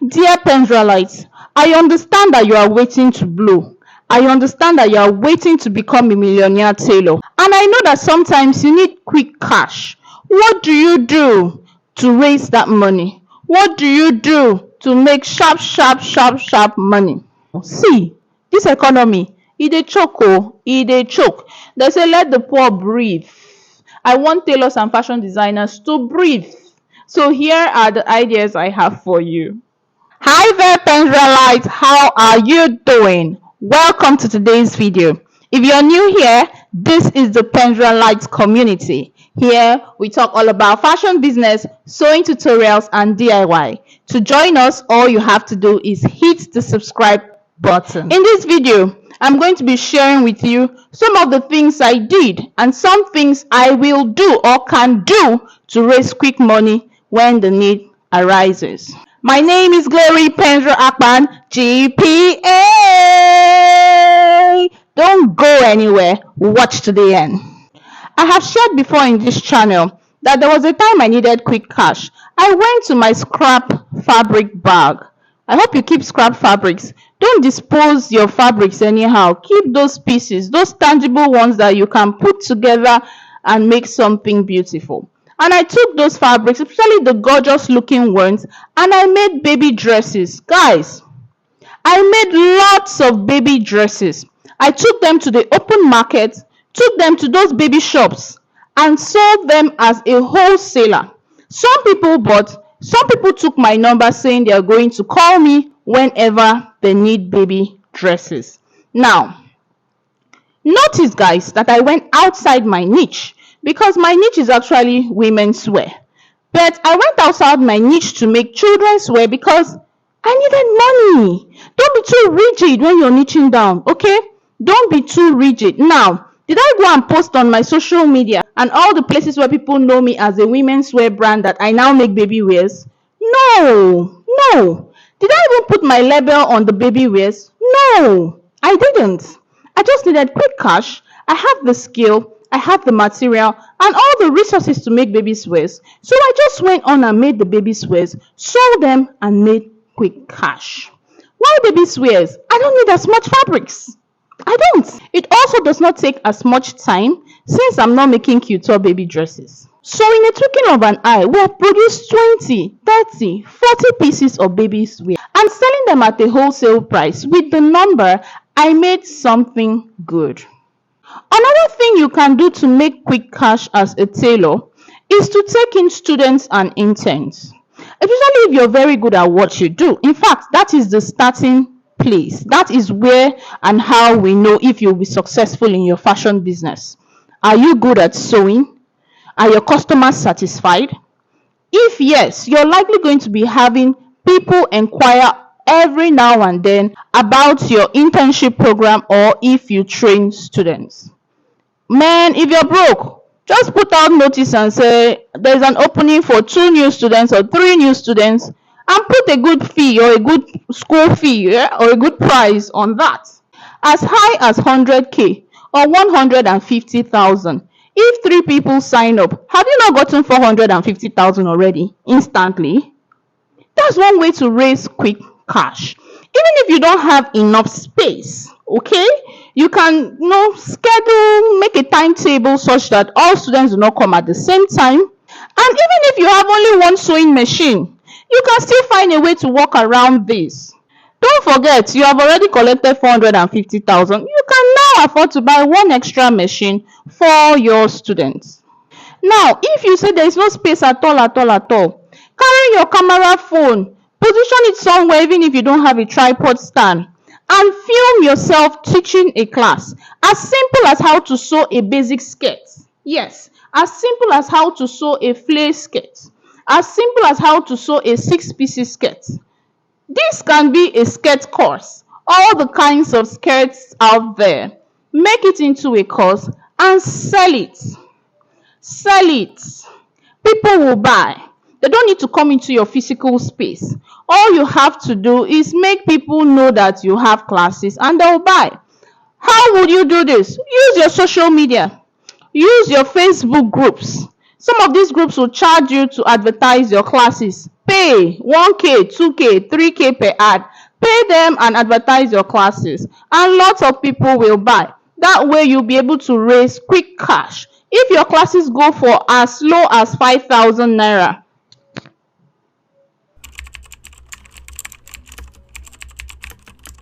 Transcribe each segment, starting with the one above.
Dear Pendrelites, I understand that you are waiting to blow. I understand that you are waiting to become a millionaire tailor. And I know that sometimes you need quick cash. What do you do to raise that money? What do you do to make sharp money? See, this economy, e dey choke oh, e dey choke. They say let the poor breathe. I want tailors and fashion designers to breathe. So here are the ideas I have for you. Hi there, Pendrelites. How are you doing? Welcome to today's video. If you're new here, this is the Pendrelites community. Here we talk all about fashion business, sewing tutorials, and DIY. To join us, all you have to do is hit the subscribe button. In this video, I'm going to be sharing with you some of the things I did and some things I will do or can do to raise quick money when the need arises. My name is Glory Pendra Akpan, GPA. Don't go anywhere. Watch to the end. I have shared before in this channel that there was a time I needed quick cash. I went to my scrap fabric bag. I hope you keep scrap fabrics. Don't dispose your fabrics anyhow. Keep those pieces, those tangible ones that you can put together and make something beautiful. And I took those fabrics, especially the gorgeous looking ones, and I made baby dresses. Guys, I made lots of baby dresses. I took them to the open market, took them to those baby shops, and sold them as a wholesaler. Some people bought, some people took my number saying they are going to call me whenever they need baby dresses. Now, notice guys that I went outside my niche because my niche is actually women's wear. But I went outside my niche to make children's wear because I needed money. Don't be too rigid when you're niching down, okay? Don't be too rigid. Now, did I go and post on my social media and all the places where people know me as a women's wear brand that I now make baby wears? No. Did I even put my label on the baby wears? No, I didn't. I just needed quick cash. I have the skill, I have the material, and all the resources to make baby wears. So I just went on and made the baby wears, sold them, and made quick cash. Why baby wears? I don't need as much fabrics. I don't. It also does not take as much time since I'm not making couture baby dresses. So in a twinkling of an eye, we have produced 20, 30, 40 pieces of baby wear and selling them at a wholesale price. With the number, I made something good. Another thing you can do to make quick cash as a tailor is to take in students and interns, especially if you're very good at what you do. In fact, that is the starting place. That is where and how we know if you'll be successful in your fashion business. Are you good at sewing? Are your customers satisfied? If yes, you're likely going to be having people inquire every now and then about your internship program or if you train students. Man, if you're broke, just put out notice and say there's an opening for 2 new students or 3 new students and put a good fee or a good school fee, or a good price on that. As high as 100K or 150,000. If 3 people sign up, have you not gotten 450,000 already instantly? That's one way to raise quick cash. Even if you don't have enough space, okay, you can schedule, make a timetable such that all students do not come at the same time. And even if you have only 1 sewing machine, you can still find a way to work around this. Don't forget, you have already collected 450,000. You can now afford to buy 1 extra machine for your students. Now, if you say there is no space at all, carry your camera phone, position it somewhere even if you don't have a tripod stand, and film yourself teaching a class. As simple as how to sew a basic skirt. Yes, as simple as how to sew a flare skirt. As simple as how to sew a 6-piece skirt. This can be a skirt course. All the kinds of skirts out there. Make it into a course and sell it. Sell it. People will buy. They don't need to come into your physical space. All you have to do is make people know that you have classes and they'll buy. How would you do this? Use your social media. Use your Facebook groups. Some of these groups will charge you to advertise your classes Pay 1K, 2K, 3K per ad. Pay them and advertise your classes, and lots of people will buy. That way you'll be able to raise quick cash. If your classes go for as low as 5,000 naira,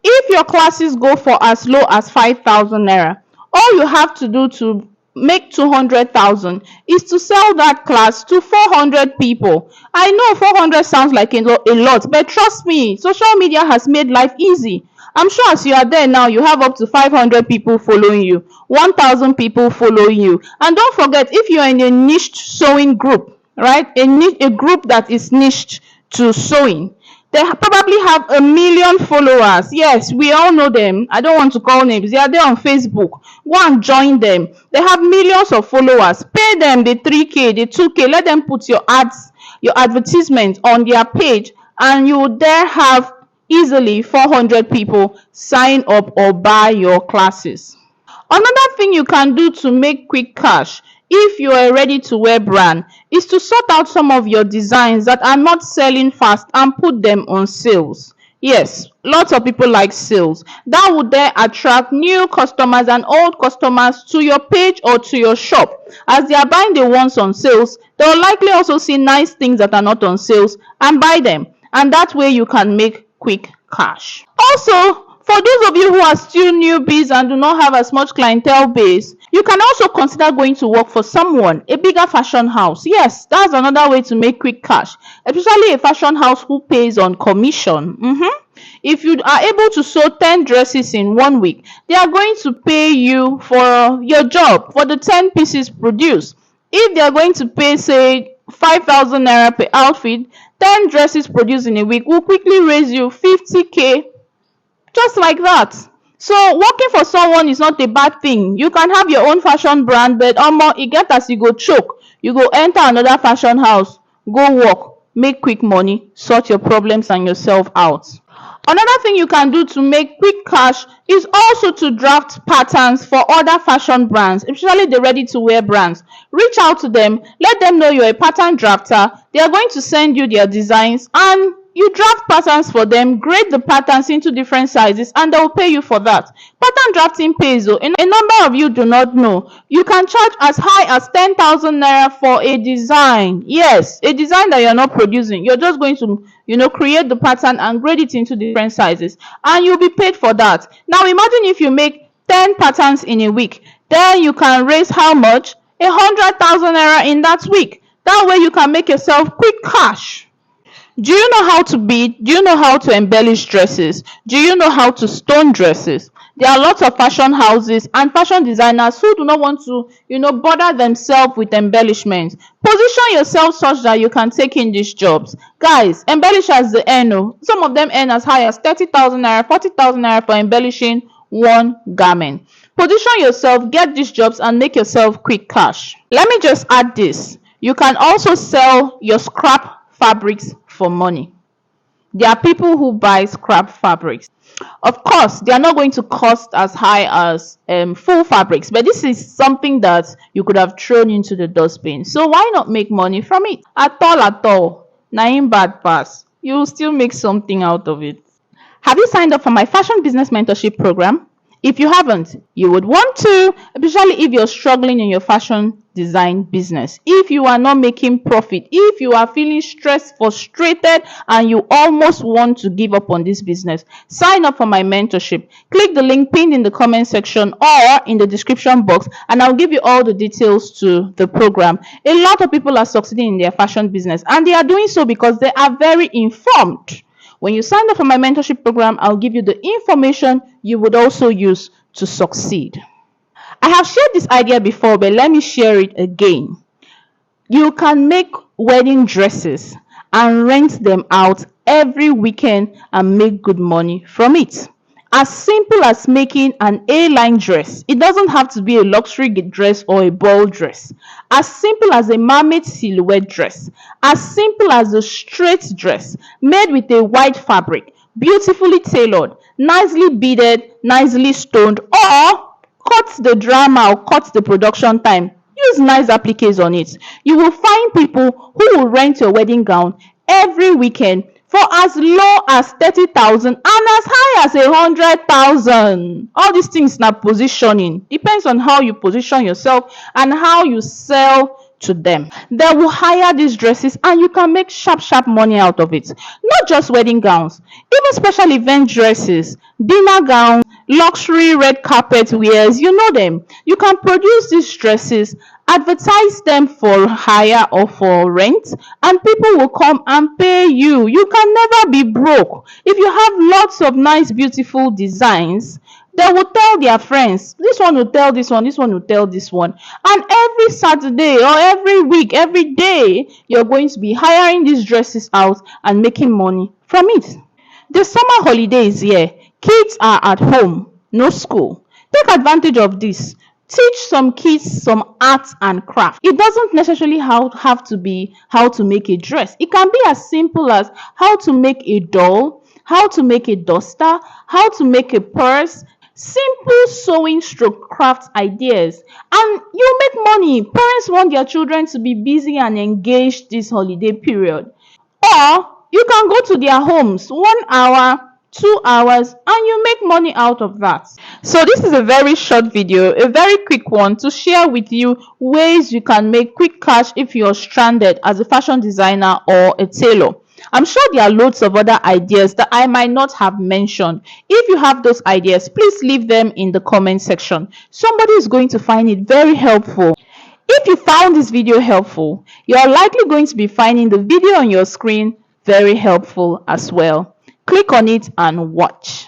if your classes go for as low as 5,000 naira, all you have to do to make 200,000 is to sell that class to 400 people. I know 400 sounds like a lot, but trust me, social media has made life easy. I'm sure as you are there now, you have up to 500 people following you, 1,000 people following you. And don't forget, if you're in a niche sewing group, right, a group that is niched to sewing, they probably have 1 million followers. Yes, we all know them. I don't want to call names. They are there on Facebook. Go and join them. They have millions of followers. Pay them the 3K, the 2K. Let them put your ads, your advertisement on their page, and you will there have easily 400 people sign up or buy your classes. Another thing you can do to make quick cash if you are ready to wear brand is to sort out some of your designs that are not selling fast and put them on sales. Yes, lots of people like sales. That would then attract new customers and old customers to your page or to your shop. As they are buying the ones on sales, they will likely also see nice things that are not on sales and buy them. And that way you can make quick cash. Also, for those of you who are still newbies and do not have as much clientele base, you can also consider going to work for someone, a bigger fashion house. Yes, that's another way to make quick cash, especially a fashion house who pays on commission. If you are able to sew 10 dresses in 1 week, they are going to pay you for your job, for the 10 pieces produced. If they are going to pay, say, 5,000 naira per outfit, 10 dresses produced in a week will quickly raise you 50K. Just like that. So working for someone is not a bad thing. You can have your own fashion brand, but it get as you go choke. You go enter another fashion house, go work, make quick money, sort your problems and yourself out. Another thing you can do to make quick cash is also to draft patterns for other fashion brands, especially the ready-to-wear brands. Reach out to them, let them know you're a pattern drafter. They are going to send you their designs and you draft patterns for them, grade the patterns into different sizes, and they will pay you for that. Pattern drafting pays though. A number of you do not know. You can charge as high as 10,000 naira for a design. Yes, a design that you're not producing. You're just going to, create the pattern and grade it into different sizes, and you'll be paid for that. Now imagine if you make 10 patterns in a week, then you can raise how much? 100,000 naira in that week. That way you can make yourself quick cash. Do you know how to bead? Do you know how to embellish dresses? Do you know how to stone dresses? There are lots of fashion houses and fashion designers who do not want to, bother themselves with embellishments. Position yourself such that you can take in these jobs. Guys, embellishers they earn. Some of them earn as high as 30,000 naira, 40,000 naira for embellishing one garment. Position yourself, get these jobs, and make yourself quick cash. Let me just add this. You can also sell your scrap fabrics for money. There are people who buy scrap fabrics. Of course, they are not going to cost as high as full fabrics, but this is something that you could have thrown into the dustbin. So why not make money from it? At all. Naim bad pass. You will still make something out of it. Have you signed up for my fashion business mentorship program? If you haven't, you would want to, especially if you're struggling in your fashion design business. If you are not making profit, if you are feeling stressed, frustrated, and you almost want to give up on this business, sign up for my mentorship. Click the link pinned in the comment section or in the description box, and I'll give you all the details to the program. A lot of people are succeeding in their fashion business, and they are doing so because they are very informed. When you sign up for my mentorship program, I'll give you the information you would also use to succeed. I have shared this idea before, but let me share it again. You can make wedding dresses and rent them out every weekend and make good money from it. As simple as making an A-line dress. It doesn't have to be a luxury dress or a ball dress. As simple as a mermaid silhouette dress. As simple as a straight dress made with a white fabric, beautifully tailored, nicely beaded, nicely stoned, or cut the drama or cut the production time. Use nice appliques on it. You will find people who will rent your wedding gown every weekend for as low as 30,000 and as high as 100,000. All these things na positioning. Depends on how you position yourself and how you sell to them. They will hire these dresses and you can make sharp money out of it. Not just wedding gowns, even special event dresses, dinner gowns, luxury red carpet wears, you know them. You can produce these dresses, advertise them for hire or for rent, and people will come and pay you. You can never be broke. If you have lots of nice beautiful designs, they will tell their friends. This one will tell this one, this one will tell this one. And every Saturday or every week, every day, you're going to be hiring these dresses out and making money from it. The summer holiday is here. Kids are at home, no school. Take advantage of this. Teach some kids some art and craft. It doesn't necessarily have to be how to make a dress. It can be as simple as how to make a doll, how to make a duster, how to make a purse. Simple sewing stroke craft ideas, and you make money. Parents want their children to be busy and engaged this holiday period. Or you can go to their homes 1 hour, 2 hours, and you make money out of that. So this is a very short video, a very quick one to share with you ways you can make quick cash if you're stranded as a fashion designer or a tailor. I'm sure there are loads of other ideas that I might not have mentioned. If you have those ideas, please leave them in the comment section. Somebody is going to find it very helpful. If you found this video helpful, you are likely going to be finding the video on your screen very helpful as well. Click on it and watch.